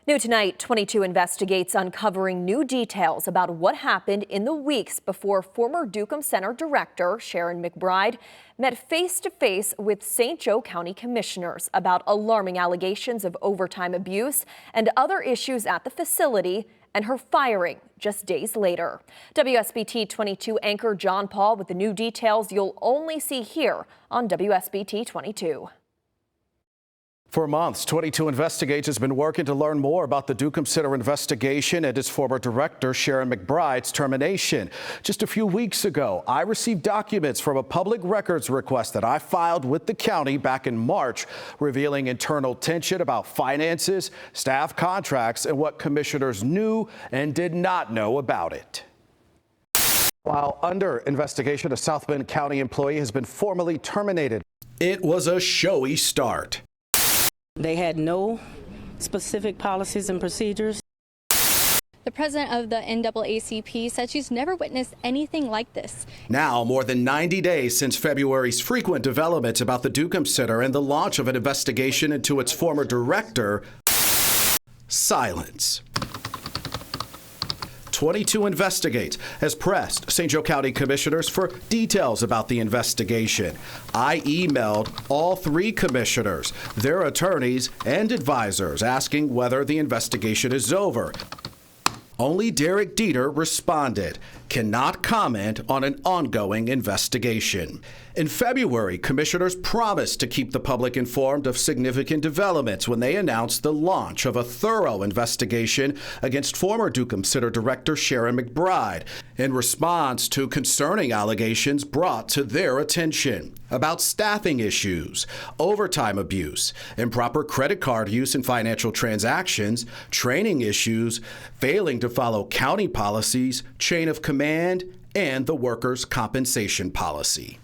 New tonight, 22 investigates uncovering new details about what happened in the weeks before former Ducomb Center director Sharon McBride met face-to-face with St. Joe County commissioners about alarming allegations of overtime abuse and other issues at the facility, and her firing just days later. WSBT 22 anchor John Paul with the new details you'll only see here on WSBT 22. For months, 22 Investigates has been working to learn more about the Ducomb Center investigation and its former director, Sharon McBride's termination. Just a few weeks ago, I received documents from a public records request that I filed with the county back in March, revealing internal tension about finances, staff contracts, and what commissioners knew and did not know about it. While under investigation, a South Bend County employee has been formally terminated. It was a showy start. They had no specific policies and procedures. The president of the NAACP said she's never witnessed anything like this. Now, more than 90 days since February's frequent developments about the Ducomb Center and the launch of an investigation into its former director, silence. 22 Investigates has pressed St. Joe County commissioners for details about the investigation. I emailed all three commissioners, their attorneys, and advisors asking whether the investigation is over. Only Derek Dieter responded, cannot comment on an ongoing investigation. In February, commissioners promised to keep the public informed of significant developments when they announced the launch of a thorough investigation against former Ducomb Center director Sharon McBride in response to concerning allegations brought to their attention about staffing issues, overtime abuse, improper credit card use in financial transactions, training issues, failing to follow county policies, chain of command, and the workers' compensation policy.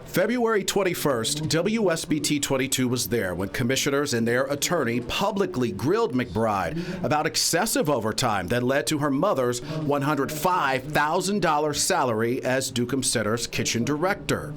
February 21st, WSBT 22 was there when commissioners and their attorney publicly grilled McBride about excessive overtime that led to her mother's $105,000 salary as Ducomb Center's kitchen director.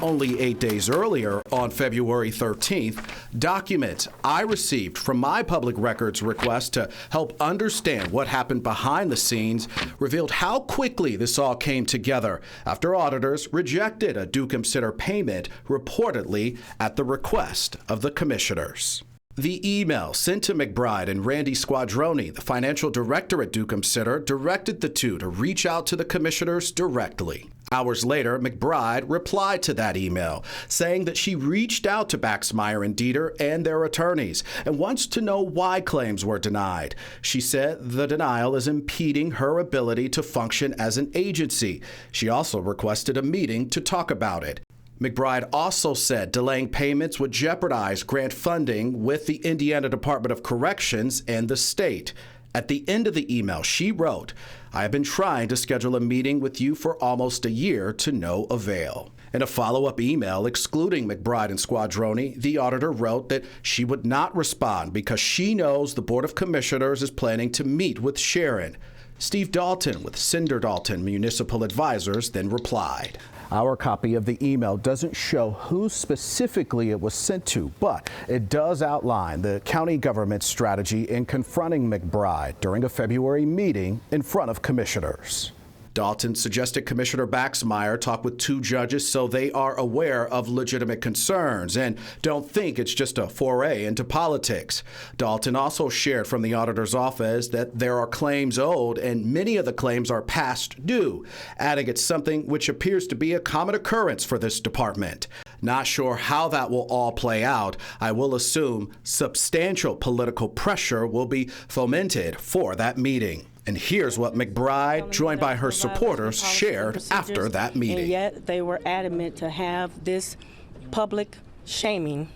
Only 8 days earlier, on February 13th, documents I received from my public records request to help understand what happened behind the scenes revealed how quickly this all came together after auditors rejected a Ducomb Center payment reportedly at the request of the commissioners. The email sent to McBride and Randy Squadroni, the financial director at Ducomb Center, directed the two to reach out to the commissioners directly. Hours later, McBride replied to that email, saying that she reached out to Baxmeyer and Dieter and their attorneys and wants to know why claims were denied. She said the denial is impeding her ability to function as an agency. She also requested a meeting to talk about it. McBride also said delaying payments would jeopardize grant funding with the Indiana Department of Corrections and the state. At the end of the email, she wrote, I have been trying to schedule a meeting with you for almost a year to no avail. In a follow-up email excluding McBride and Squadroni, the auditor wrote that she would not respond because she knows the Board of Commissioners is planning to meet with Sharon. Steve Dalton with Cinder Dalton Municipal Advisors then replied. Our copy of the email doesn't show who specifically it was sent to, but it does outline the county government's strategy in confronting McBride during a February meeting in front of commissioners. Dalton suggested Commissioner Baxmeyer talk with two judges so they are aware of legitimate concerns and don't think it's just a foray into politics. Dalton also shared from the auditor's office that there are claims owed and many of the claims are past due, adding it's something which appears to be a common occurrence for this department. Not sure how that will all play out. I will assume substantial political pressure will be fomented for that meeting. And here's what McBride, joined by her supporters, shared after that meeting. And yet they were adamant to have this public shaming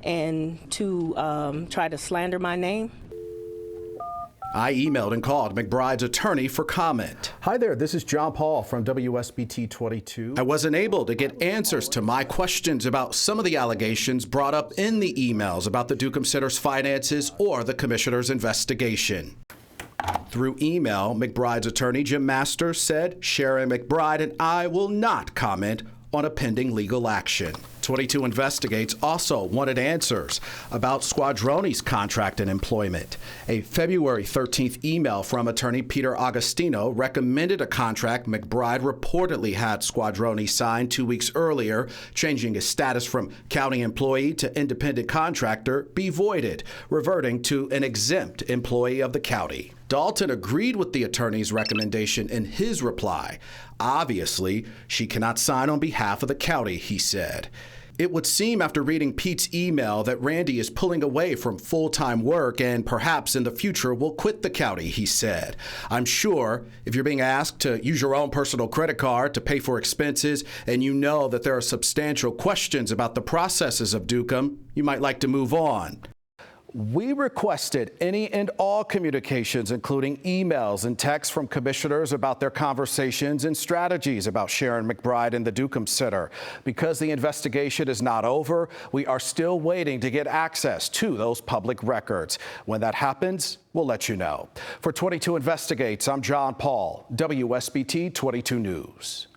and to try to slander my name. I emailed and called McBride's attorney for comment. Hi there, this is John Paul from WSBT 22. I wasn't able to get answers to my questions about some of the allegations brought up in the emails about the Ducomb Center's finances or the commissioner's investigation. Through email, McBride's attorney, Jim Masters, said Sharon McBride and I will not comment on a pending legal action. 22 Investigates also wanted answers about Squadroni's contract and employment. A February 13th email from attorney Peter Agostino recommended a contract McBride reportedly had Squadroni sign 2 weeks earlier, changing his status from county employee to independent contractor, be voided, reverting to an exempt employee of the county. Dalton agreed with the attorney's recommendation in his reply. Obviously, she cannot sign on behalf of the county, he said. It would seem after reading Pete's email that Randy is pulling away from full-time work and perhaps in the future will quit the county, he said. I'm sure if you're being asked to use your own personal credit card to pay for expenses and you know that there are substantial questions about the processes of Ducomb, you might like to move on. We requested any and all communications, including emails and texts from commissioners about their conversations and strategies about Sharon McBride and the Ducomb Center. Because the investigation is not over, we are still waiting to get access to those public records. When that happens, we'll let you know. For 22 Investigates, I'm John Paul, WSBT 22 News.